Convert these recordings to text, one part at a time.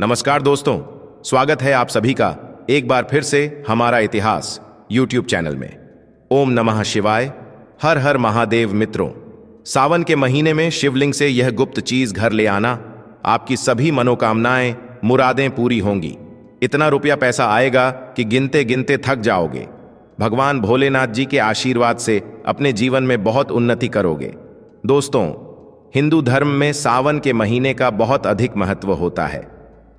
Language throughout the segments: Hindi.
नमस्कार दोस्तों, स्वागत है आप सभी का एक बार फिर से हमारा इतिहास YouTube चैनल में। ओम नमः शिवाय, हर हर महादेव। मित्रों, सावन के महीने में शिवलिंग से यह गुप्त चीज घर ले आना, आपकी सभी मनोकामनाएं, मुरादें पूरी होंगी। इतना रुपया पैसा आएगा कि गिनते गिनते थक जाओगे। भगवान भोलेनाथ जी के आशीर्वाद से अपने जीवन में बहुत उन्नति करोगे। दोस्तों, हिंदू धर्म में सावन के महीने का बहुत अधिक महत्व होता है।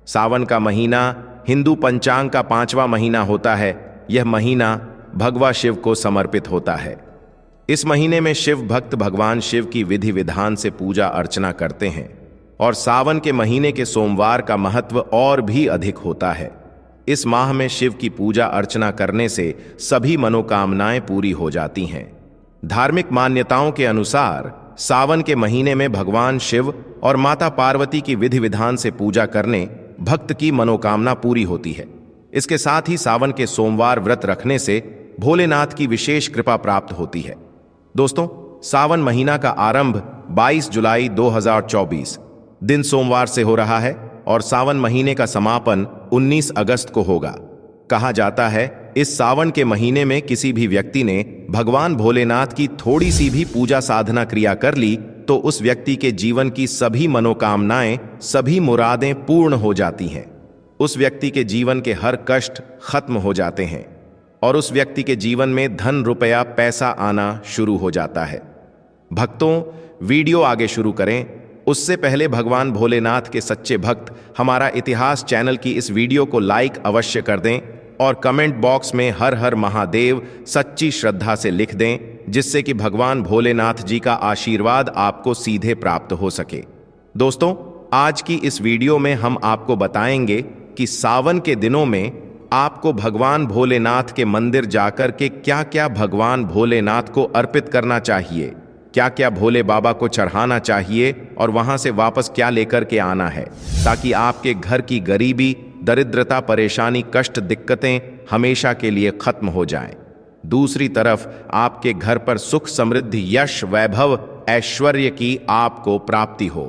सावन का महीना हिंदू पंचांग का 5वां महीना होता है। यह महीना भगवान शिव को समर्पित होता है। इस महीने में शिव भक्त भगवान शिव की विधि विधान से पूजा अर्चना करते हैं और सावन के महीने के सोमवार का महत्व और भी अधिक होता है। इस माह में शिव की पूजा अर्चना करने से सभी मनोकामनाएं पूरी हो जाती हैं। धार्मिक मान्यताओं के अनुसार सावन के महीने में भगवान शिव और माता पार्वती की विधि विधान से पूजा करने भक्त की मनोकामना पूरी होती है। इसके साथ ही सावन के सोमवार व्रत रखने से भोलेनाथ की विशेष कृपा प्राप्त होती है। दोस्तों, सावन महीना का आरंभ 22 जुलाई 2024 दिन सोमवार से हो रहा है और सावन महीने का समापन 19 अगस्त को होगा। कहा जाता है, इस सावन के महीने में किसी भी व्यक्ति ने भगवान भोलेनाथ की थोड़ी सी भी पूजा साधना क्रिया कर ली तो उस व्यक्ति के जीवन की सभी मनोकामनाएं, सभी मुरादें पूर्ण हो जाती हैं। उस व्यक्ति के जीवन के हर कष्ट खत्म हो जाते हैं और उस व्यक्ति के जीवन में धन रुपया पैसा आना शुरू हो जाता है। भक्तों, वीडियो आगे शुरू करें उससे पहले भगवान भोलेनाथ के सच्चे भक्त हमारा इतिहास चैनल की इस वीडियो को लाइक अवश्य कर दें और कमेंट बॉक्स में हर हर महादेव सच्ची श्रद्धा से लिख दें, जिससे कि भगवान भोलेनाथ जी का आशीर्वाद आपको सीधे प्राप्त हो सके। दोस्तों, आज की इस वीडियो में हम आपको बताएंगे कि सावन के दिनों में आपको भगवान भोलेनाथ के मंदिर जाकर के क्या क्या भगवान भोलेनाथ को अर्पित करना चाहिए, क्या क्या भोले बाबा को चढ़ाना चाहिए और वहां से वापस क्या लेकर के आना है, ताकि आपके घर की गरीबी, दरिद्रता, परेशानी, कष्ट, दिक्कतें हमेशा के लिए खत्म हो जाएं। दूसरी तरफ आपके घर पर सुख, समृद्धि, यश, वैभव, ऐश्वर्य की आपको प्राप्ति हो।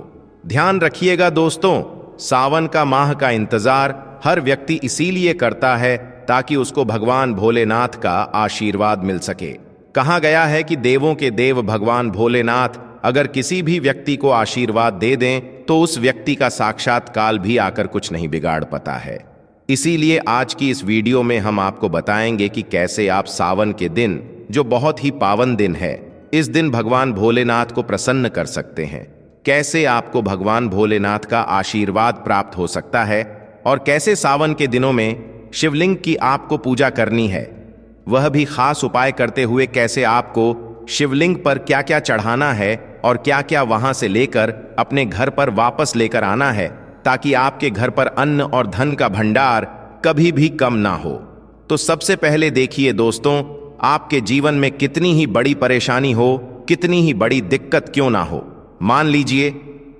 ध्यान रखिएगा दोस्तों, सावन का माह का इंतजार हर व्यक्ति इसीलिए करता है ताकि उसको भगवान भोलेनाथ का आशीर्वाद मिल सके। कहा गया है कि देवों के देव भगवान भोलेनाथ अगर किसी भी व्यक्ति को आशीर्वाद दे दें तो उस व्यक्ति का साक्षात काल भी आकर कुछ नहीं बिगाड़ पाता है। इसीलिए आज की इस वीडियो में हम आपको बताएंगे कि कैसे आप सावन के दिन, जो बहुत ही पावन दिन है, इस दिन भगवान भोलेनाथ को प्रसन्न कर सकते हैं। कैसे आपको भगवान भोलेनाथ का आशीर्वाद प्राप्त हो सकता है और कैसे सावन के दिनों में शिवलिंग की आपको पूजा करनी है, वह भी खास उपाय करते हुए कैसे आपको शिवलिंग पर क्या क्या चढ़ाना है और क्या क्या वहां से लेकर अपने घर पर वापस लेकर आना है, ताकि आपके घर पर अन्न और धन का भंडार कभी भी कम ना हो। तो सबसे पहले देखिए दोस्तों, आपके जीवन में कितनी ही बड़ी परेशानी हो, कितनी ही बड़ी दिक्कत क्यों ना हो, मान लीजिए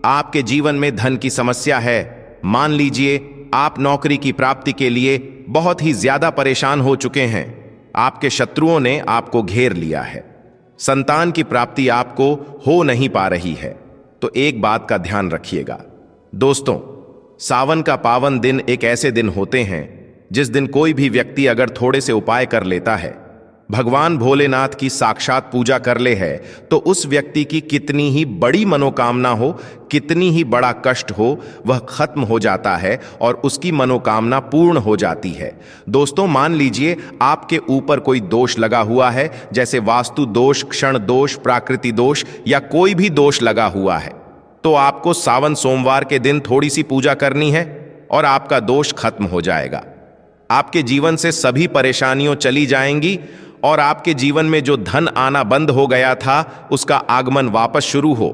आपके जीवन में धन की समस्या है, मान लीजिए आप नौकरी की प्राप्ति के लिए बहुत ही ज्यादा परेशान हो चुके हैं, आपके शत्रुओं ने आपको घेर लिया है, संतान की प्राप्ति आपको हो नहीं पा रही है, तो एक बात का ध्यान रखिएगा दोस्तों, सावन का पावन दिन एक ऐसे दिन होते हैं जिस दिन कोई भी व्यक्ति अगर थोड़े से उपाय कर लेता है, भगवान भोलेनाथ की साक्षात पूजा कर ले है, तो उस व्यक्ति की कितनी ही बड़ी मनोकामना हो, कितनी ही बड़ा कष्ट हो, वह खत्म हो जाता है और उसकी मनोकामना पूर्ण हो जाती है। दोस्तों, मान लीजिए आपके ऊपर कोई दोष लगा हुआ है, जैसे वास्तु दोष, क्षण दोष, प्राकृति दोष या कोई भी दोष लगा हुआ है, तो आपको सावन सोमवार के दिन थोड़ी सी पूजा करनी है और आपका दोष खत्म हो जाएगा। आपके जीवन से सभी परेशानियां चली जाएंगी और आपके जीवन में जो धन आना बंद हो गया था, उसका आगमन वापस शुरू हो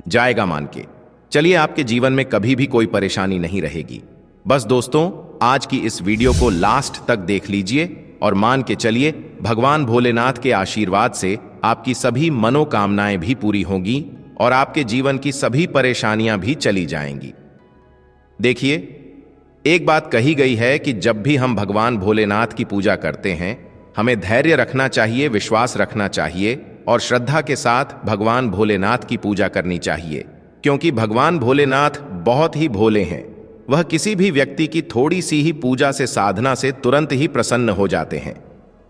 जाएगा मान के चलिए। आपके जीवन में कभी भी कोई परेशानी नहीं रहेगी। बस दोस्तों, आज की इस वीडियो को लास्ट तक देख लीजिए और मान के चलिए भगवान भोलेनाथ के आशीर्वाद से आपकी सभी मनोकामनाएं भी पूरी होंगी और आपके जीवन की सभी परेशानियां भी चली जाएंगी। देखिए, एक बात कही गई है कि जब भी हम भगवान भोलेनाथ की पूजा करते हैं, हमें धैर्य रखना चाहिए, विश्वास रखना चाहिए और श्रद्धा के साथ भगवान भोलेनाथ की पूजा करनी चाहिए, क्योंकि भगवान भोलेनाथ बहुत ही भोले हैं। वह किसी भी व्यक्ति की थोड़ी सी ही पूजा से साधना से तुरंत ही प्रसन्न हो जाते हैं।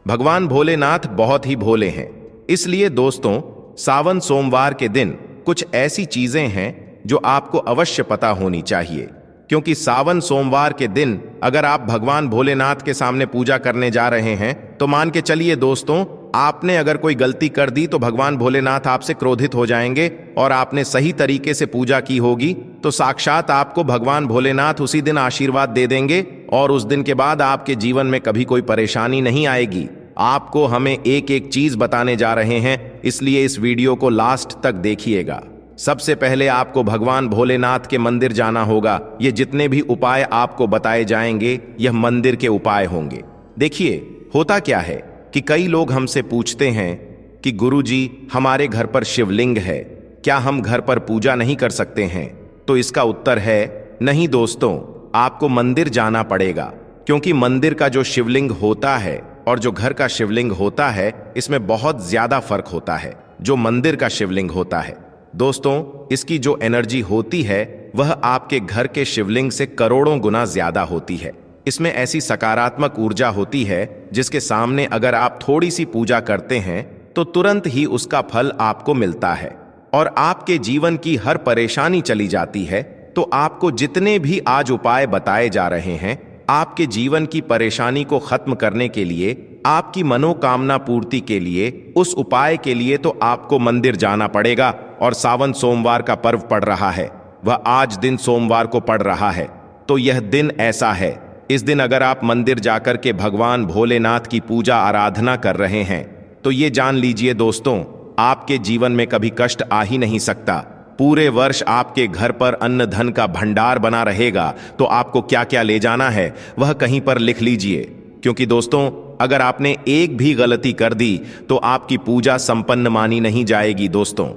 भगवान भोलेनाथ बहुत ही भोले हैं। इसलिए दोस्तों, सावन सोमवार के दिन कुछ ऐसी चीजें हैं जो आपको अवश्य पता होनी चाहिए, क्योंकि सावन सोमवार के दिन अगर आप भगवान भोलेनाथ के सामने पूजा करने जा रहे हैं तो मान के चलिए दोस्तों, आपने अगर कोई गलती कर दी तो भगवान भोलेनाथ आपसे क्रोधित हो जाएंगे, और आपने सही तरीके से पूजा की होगी तो साक्षात आपको भगवान भोलेनाथ उसी दिन आशीर्वाद दे देंगे, और उस दिन के बाद आपके जीवन में कभी कोई परेशानी नहीं आएगी। आपको हमें एक एक चीज बताने जा रहे हैं, इसलिए इस वीडियो को लास्ट तक देखिएगा। सबसे पहले आपको भगवान भोलेनाथ के मंदिर जाना होगा। ये जितने भी उपाय आपको बताए जाएंगे यह मंदिर के उपाय होंगे। देखिए, होता क्या है कि कई लोग हमसे पूछते हैं कि गुरुजी, हमारे घर पर शिवलिंग है, क्या हम घर पर पूजा नहीं कर सकते हैं? तो इसका उत्तर है नहीं दोस्तों, आपको मंदिर जाना पड़ेगा, क्योंकि मंदिर का जो शिवलिंग होता है और जो घर का शिवलिंग होता है इसमें बहुत ज्यादा फर्क होता है। जो मंदिर का शिवलिंग होता है दोस्तों, इसकी जो एनर्जी होती है वह आपके घर के शिवलिंग से करोड़ों गुना ज्यादा होती है। इसमें ऐसी सकारात्मक ऊर्जा होती है जिसके सामने अगर आप थोड़ी सी पूजा करते हैं तो तुरंत ही उसका फल आपको मिलता है और आपके जीवन की हर परेशानी चली जाती है। तो आपको जितने भी आज उपाय बताए जा रहे हैं, आपके जीवन की परेशानी को खत्म करने के लिए, आपकी मनोकामना पूर्ति के लिए, उस उपाय के लिए तो आपको मंदिर जाना पड़ेगा। और सावन सोमवार का पर्व पड़ रहा है, वह आज दिन सोमवार को पड़ रहा है, तो यह दिन ऐसा है, इस दिन अगर आप मंदिर जाकर के भगवान भोलेनाथ की पूजा आराधना कर रहे हैं तो ये जान लीजिए दोस्तों, आपके जीवन में कभी कष्ट आ ही नहीं सकता। पूरे वर्ष आपके घर पर अन्न धन का भंडार बना रहेगा। तो आपको क्या क्या ले जाना है वह कहीं पर लिख लीजिए, क्योंकि दोस्तों, अगर आपने एक भी गलती कर दी तो आपकी पूजा संपन्न मानी नहीं जाएगी। दोस्तों,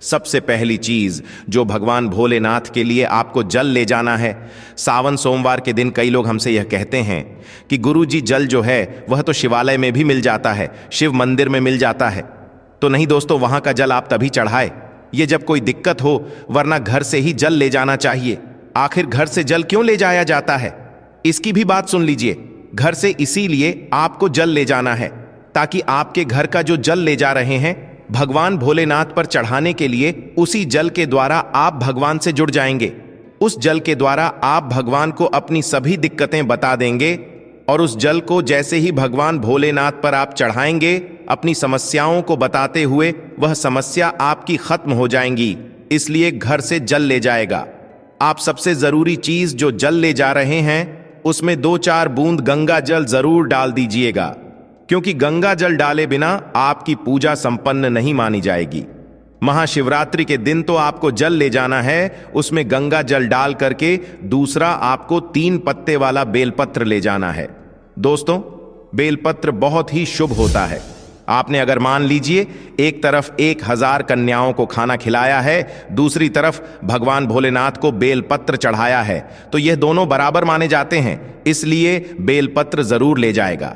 सबसे पहली चीज जो भगवान भोलेनाथ के लिए आपको जल ले जाना है। सावन सोमवार के दिन कई लोग हमसे यह कहते हैं कि गुरुजी, जल जो है वह तो शिवालय में भी मिल जाता है, शिव मंदिर में मिल जाता है। तो नहीं दोस्तों, वहां का जल आप तभी चढ़ाए ये जब कोई दिक्कत हो, वरना घर से ही जल ले जाना चाहिए। आखिर घर से जल क्यों ले जाया जाता है, इसकी भी बात सुन लीजिए। घर से इसीलिए आपको जल ले जाना है ताकि आपके घर का जो जल ले जा रहे हैं भगवान भोलेनाथ पर चढ़ाने के लिए, उसी जल के द्वारा आप भगवान से जुड़ जाएंगे। उस जल के द्वारा आप भगवान को अपनी सभी दिक्कतें बता देंगे, और उस जल को जैसे ही भगवान भोलेनाथ पर आप चढ़ाएंगे, अपनी समस्याओं को बताते हुए वह समस्या आपकी खत्म हो जाएंगी। इसलिए घर से जल ले जाएगा। आप सबसे जरूरी चीज जो जल ले जा रहे हैं उसमें 2-4 बूंद गंगा जल जरूर डाल दीजिएगा, क्योंकि गंगा जल डाले बिना आपकी पूजा संपन्न नहीं मानी जाएगी। महाशिवरात्रि के दिन तो आपको जल ले जाना है, उसमें गंगा जल डाल करके दूसरा आपको 3 पत्ते वाला बेलपत्र ले जाना है। दोस्तों, बेलपत्र बहुत ही शुभ होता है। आपने अगर मान लीजिए एक तरफ 1000 कन्याओं को खाना खिलाया है, दूसरी तरफ भगवान भोलेनाथ को बेलपत्र चढ़ाया है, तो यह दोनों बराबर माने जाते हैं, इसलिए बेलपत्र जरूर ले जाएगा।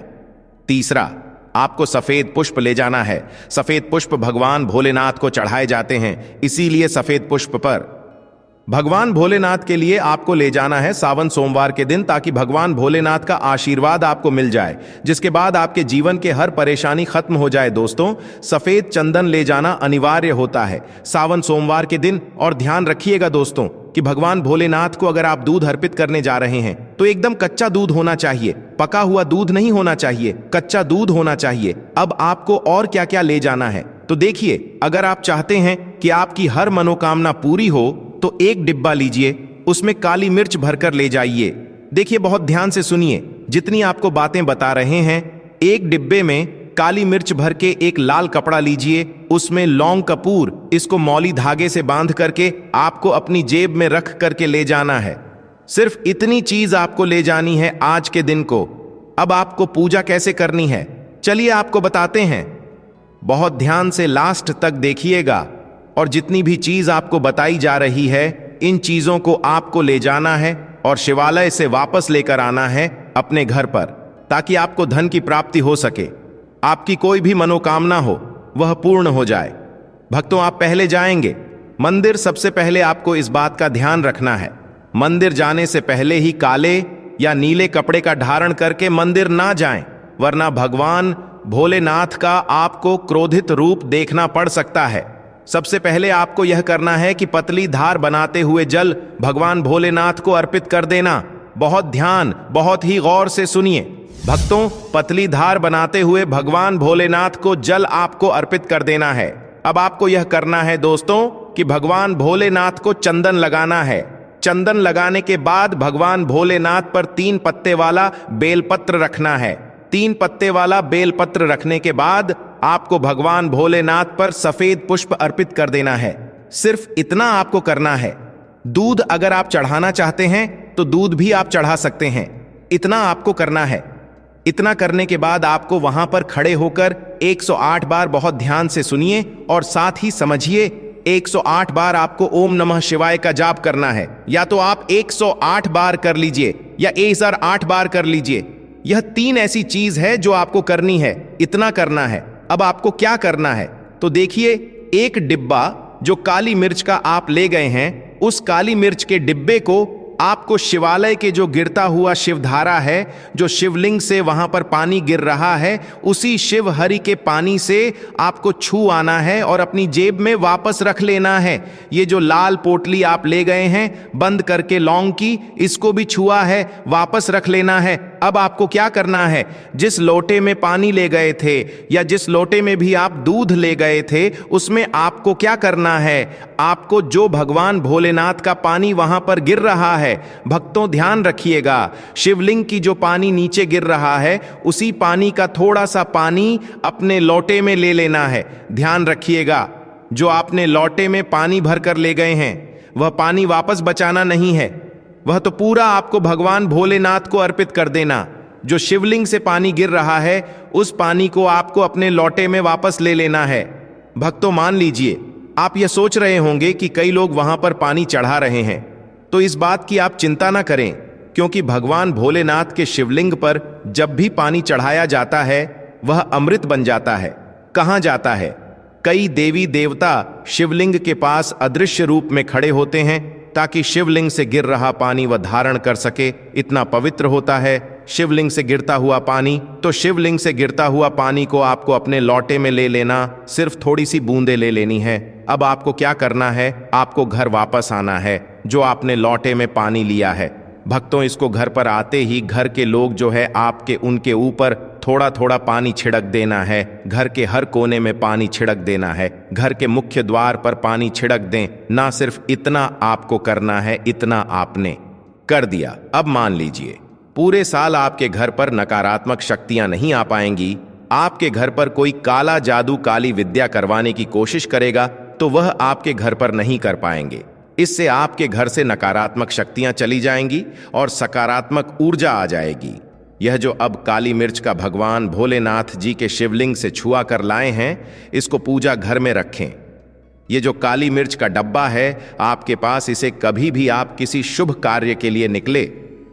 तीसरा, आपको सफेद पुष्प ले जाना है। सफेद पुष्प भगवान भोलेनाथ को चढ़ाए जाते हैं, इसीलिए सफेद पुष्प पर भगवान भोलेनाथ के लिए आपको ले जाना है सावन सोमवार के दिन, ताकि भगवान भोलेनाथ का आशीर्वाद आपको मिल जाए, जिसके बाद आपके जीवन के हर परेशानी खत्म हो जाए। दोस्तों, सफेद चंदन ले जाना अनिवार्य होता है सावन सोमवार के दिन। और ध्यान रखिएगा दोस्तों कि भगवान भोलेनाथ को अगर आप दूध अर्पित करने जा रहे हैं तो एकदम कच्चा दूध होना चाहिए, पका हुआ दूध नहीं होना चाहिए, कच्चा दूध होना चाहिए। अब आपको और क्या क्या ले जाना है तो देखिए, अगर आप चाहते हैं कि आपकी हर मनोकामना पूरी हो तो एक डिब्बा लीजिए, उसमें काली मिर्च भरकर ले जाइए। देखिए, बहुत ध्यान से सुनिए, जितनी आपको बातें बता रहे हैं, एक डिब्बे में काली मिर्च भर के एक लाल कपड़ा लीजिए, उसमें लौंग कपूर, इसको मौली धागे से बांध करके आपको अपनी जेब में रख करके ले जाना है। सिर्फ इतनी चीज आपको ले जानी है आज के दिन को। अब आपको पूजा कैसे करनी है, चलिए आपको बताते हैं। बहुत ध्यान से लास्ट तक देखिएगा, और जितनी भी चीज आपको बताई जा रही है, इन चीजों को आपको ले जाना है और शिवालय से वापस लेकर आना है अपने घर पर, ताकि आपको धन की प्राप्ति हो सके, आपकी कोई भी मनोकामना हो वह पूर्ण हो जाए। भक्तों, आप पहले जाएंगे मंदिर। सबसे पहले आपको इस बात का ध्यान रखना है, मंदिर जाने से पहले ही काले या नीले कपड़े का धारण करके मंदिर ना जाएं, वरना भगवान भोलेनाथ का आपको क्रोधित रूप देखना पड़ सकता है। सबसे पहले आपको यह करना है कि पतली धार बनाते हुए जल भगवान भोलेनाथ को अर्पित कर देना। बहुत ध्यान, बहुत ही गौर से सुनिए भक्तों, पतली धार बनाते हुए भगवान भोलेनाथ को जल आपको अर्पित कर देना है। अब आपको यह करना है दोस्तों कि भगवान भोलेनाथ को चंदन लगाना है। चंदन लगाने के बाद भगवान भोलेनाथ पर 3 पत्ते वाला बेलपत्र रखना है। 3 पत्ते वाला बेलपत्र रखने के बाद आपको भगवान भोलेनाथ पर सफेद पुष्प अर्पित कर देना है। सिर्फ इतना आपको करना है। दूध अगर आप चढ़ाना चाहते हैं तो दूध भी आप चढ़ा सकते हैं। इतना आपको करना है। इतना करने के बाद आपको वहां पर खड़े होकर 108 बार बहुत ध्यान से सुनिए और साथ ही समझिए 108 बार आपको ओम नमः शिवाय का जाप करना है। या तो आप 108 बार कर लीजिए या 1008 बार कर लीजिए। यह 3 ऐसी चीज है जो आपको करनी है। इतना करना है। अब आपको क्या करना है तो देखिए, एक डिब्बा जो काली मिर्च का आप ले गए हैं, उस काली मिर्च के डिब्बे को आपको शिवालय के जो गिरता हुआ शिवधारा है, जो शिवलिंग से वहां पर पानी गिर रहा है, उसी शिव हरि के पानी से आपको छू आना है और अपनी जेब में वापस रख लेना है। ये जो लाल पोटली आप ले गए हैं बंद करके लौंग की, इसको भी छुआ है, वापस रख लेना है। अब आपको क्या करना है, जिस लोटे में पानी ले गए थे या जिस लोटे में भी आप दूध ले गए थे, उसमें आपको क्या करना है, आपको जो भगवान भोलेनाथ का पानी वहां पर गिर रहा है, भक्तों ध्यान रखिएगा, शिवलिंग की जो पानी नीचे गिर रहा है, उसी पानी का थोड़ा सा पानी अपने लोटे में ले लेना है। ध्यान रखिएगा, जो आपने लोटे में पानी भरकर ले गए हैं वह पानी वापस बचाना नहीं है, वह तो पूरा आपको भगवान भोलेनाथ को अर्पित कर देना। जो शिवलिंग से पानी गिर रहा है, उस पानी को आपको अपने लोटे में वापस ले लेना है। भक्तों मान लीजिए, आप यह सोच रहे होंगे कि कई लोग वहां पर पानी चढ़ा रहे हैं, तो इस बात की आप चिंता ना करें, क्योंकि भगवान भोलेनाथ के शिवलिंग पर जब भी पानी चढ़ाया जाता है वह अमृत बन जाता है। कहां जाता है? कई देवी देवता शिवलिंग के पास अदृश्य रूप में खड़े होते हैं ताकि शिवलिंग से गिर रहा पानी वह धारण कर सके। इतना पवित्र होता है शिवलिंग से गिरता हुआ पानी। तो शिवलिंग से गिरता हुआ पानी को आपको अपने लोटे में ले लेना, सिर्फ थोड़ी सी बूंदे ले लेनी है। अब आपको क्या करना है, आपको घर वापस आना है जो आपने लोटे में पानी लिया है। भक्तों, इसको घर पर आते ही घर के लोग जो है आपके उनके ऊपर थोड़ा थोड़ा पानी छिड़क देना है। घर के हर कोने में पानी छिड़क देना है। घर के मुख्य द्वार पर पानी छिड़क दें। ना सिर्फ इतना आपको करना है, इतना आपने कर दिया। अब मान लीजिए पूरे साल आपके घर पर नकारात्मक शक्तियां नहीं आ पाएंगी। आपके घर पर कोई काला जादू, काली विद्या करवाने की कोशिश करेगा तो वह आपके घर पर नहीं कर पाएंगे। इससे आपके घर से नकारात्मक शक्तियां चली जाएंगी और सकारात्मक ऊर्जा आ जाएगी। यह जो अब काली मिर्च का भगवान भोलेनाथ जी के शिवलिंग से छुआ कर लाए हैं, इसको पूजा घर में रखें। ये जो काली मिर्च का डब्बा है आपके पास, इसे कभी भी आप किसी शुभ कार्य के लिए निकले,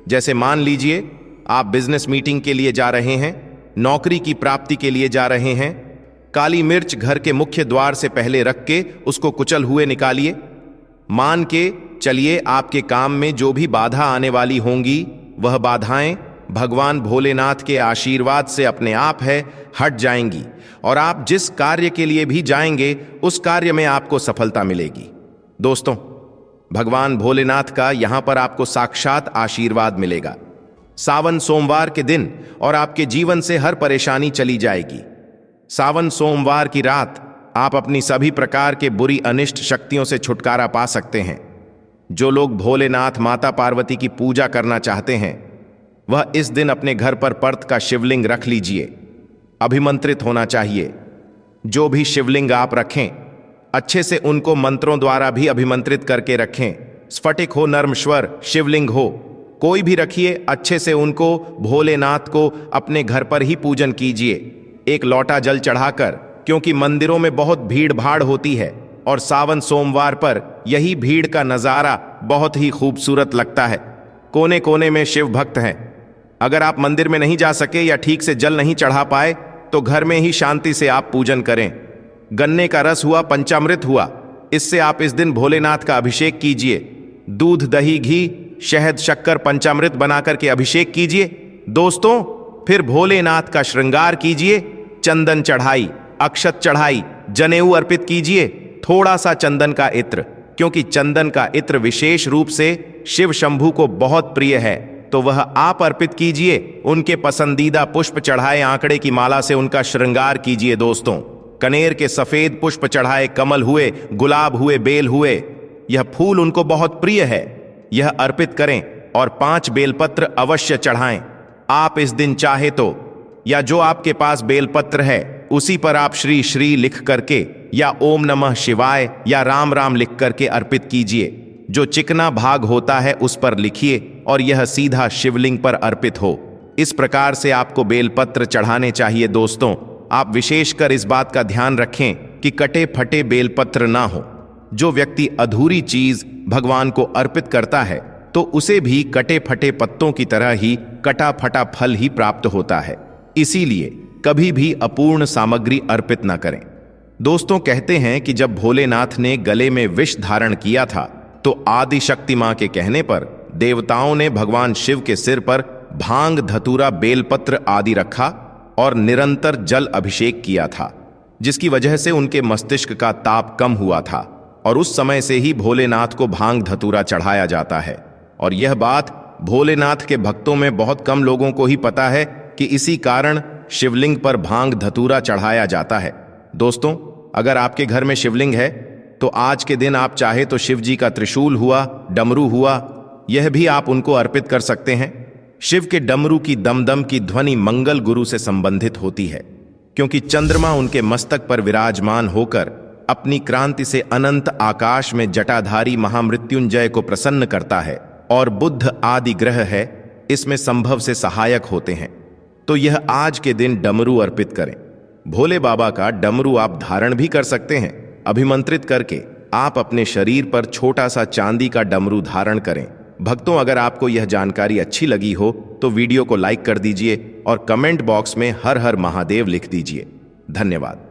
जैसे मान लीजिए आप बिजनेस मीटिंग के लिए जा रहे हैं, नौकरी की प्राप्ति के लिए जा रहे हैं, काली मिर्च घर के मुख्य द्वार से पहले रख के उसको कुचल हुए निकालिए। मान के चलिए आपके काम में जो भी बाधा आने वाली होंगी, वह बाधाएं भगवान भोलेनाथ के आशीर्वाद से अपने आप है हट जाएंगी और आप जिस कार्य के लिए भी जाएंगे उस कार्य में आपको सफलता मिलेगी। दोस्तों, भगवान भोलेनाथ का यहां पर आपको साक्षात आशीर्वाद मिलेगा। सावन सोमवार के दिन और आपके जीवन से हर परेशानी चली जाएगी। सावन सोमवार की रात आप अपनी सभी प्रकार के बुरी अनिष्ट शक्तियों से छुटकारा पा सकते हैं। जो लोग भोलेनाथ माता पार्वती की पूजा करना चाहते हैं, वह इस दिन अपने घर पर पर्त का शिवलिंग रख लीजिए। अभिमंत्रित होना चाहिए। जो भी शिवलिंग आप रखें, अच्छे से उनको मंत्रों द्वारा भी अभिमंत्रित करके रखें। स्फटिक हो, नर्मस्वर शिवलिंग हो, कोई भी रखिए, अच्छे से उनको भोलेनाथ को अपने घर पर ही पूजन कीजिए। एक लोटा जल चढ़ाकर, क्योंकि मंदिरों में बहुत भीड़ भाड़ होती है और सावन सोमवार पर यही भीड़ का नज़ारा बहुत ही खूबसूरत लगता है। कोने कोने में शिव भक्त हैं। अगर आप मंदिर में नहीं जा सके या ठीक से जल नहीं चढ़ा पाए तो घर में ही शांति से आप पूजन करें। गन्ने का रस हुआ, पंचामृत हुआ, इससे आप इस दिन भोलेनाथ का अभिषेक कीजिए। दूध, दही, घी शहद शक्कर पंचामृत बनाकर के अभिषेक कीजिए दोस्तों। फिर भोलेनाथ का श्रृंगार कीजिए, चंदन चढ़ाई, अक्षत चढ़ाई, जनेऊ अर्पित कीजिए, थोड़ा सा चंदन का इत्र, क्योंकि चंदन का इत्र विशेष रूप से शिव शंभू को बहुत प्रिय है, तो वह आप अर्पित कीजिए। उनके पसंदीदा पुष्प चढ़ाए, आंकड़े की माला से उनका श्रृंगार कीजिए दोस्तों। कनेर के सफेद पुष्प चढ़ाए, कमल हुए, गुलाब हुए, बेल हुए, यह फूल उनको बहुत प्रिय है, यह अर्पित करें। और 5 बेलपत्र अवश्य चढ़ाएं। आप इस दिन चाहे तो, या जो आपके पास बेलपत्र है उसी पर आप श्री श्री लिख करके या ओम नमः शिवाय या राम राम लिख करके अर्पित कीजिए। जो चिकना भाग होता है उस पर लिखिए और यह सीधा शिवलिंग पर अर्पित हो। इस प्रकार से आपको बेलपत्र चढ़ाने चाहिए दोस्तों। आप विशेषकर इस बात का ध्यान रखें कि कटे फटे बेलपत्र ना हो। जो व्यक्ति अधूरी चीज भगवान को अर्पित करता है तो उसे भी कटे फटे पत्तों की तरह ही कटा फटा फल ही प्राप्त होता है। इसीलिए कभी भी अपूर्ण सामग्री अर्पित न करें दोस्तों। कहते हैं कि जब भोलेनाथ ने गले में विष धारण किया था तो आदि शक्ति मां के कहने पर देवताओं ने भगवान शिव के सिर पर भांग, धतूरा, बेलपत्र आदि रखा और निरंतर जल अभिषेक किया था, जिसकी वजह से उनके मस्तिष्क का ताप कम हुआ था। और उस समय से ही भोलेनाथ को भांग धतूरा चढ़ाया जाता है। और यह बात भोलेनाथ के भक्तों में बहुत कम लोगों को ही पता है कि इसी कारण शिवलिंग पर भांग धतूरा चढ़ाया जाता है। दोस्तों, अगर आपके घर में शिवलिंग है तो आज के दिन आप चाहे तो शिव जी का त्रिशूल हुआ, डमरू हुआ, यह भी आप उनको अर्पित कर सकते हैं। शिव के डमरू की दमदम की ध्वनि मंगल गुरु से संबंधित होती है, क्योंकि चंद्रमा उनके मस्तक पर विराजमान होकर अपनी क्रांति से अनंत आकाश में जटाधारी महामृत्युंजय को प्रसन्न करता है। और बुध आदि ग्रह है इसमें संभव से सहायक होते हैं। तो यह आज के दिन डमरू अर्पित करें। भोले बाबा का डमरू आप धारण भी कर सकते हैं। अभिमंत्रित करके आप अपने शरीर पर छोटा सा चांदी का डमरू धारण करें। भक्तों, अगर आपको यह जानकारी अच्छी लगी हो तो वीडियो को लाइक कर दीजिए और कमेंट बॉक्स में हर हर महादेव लिख दीजिए। धन्यवाद।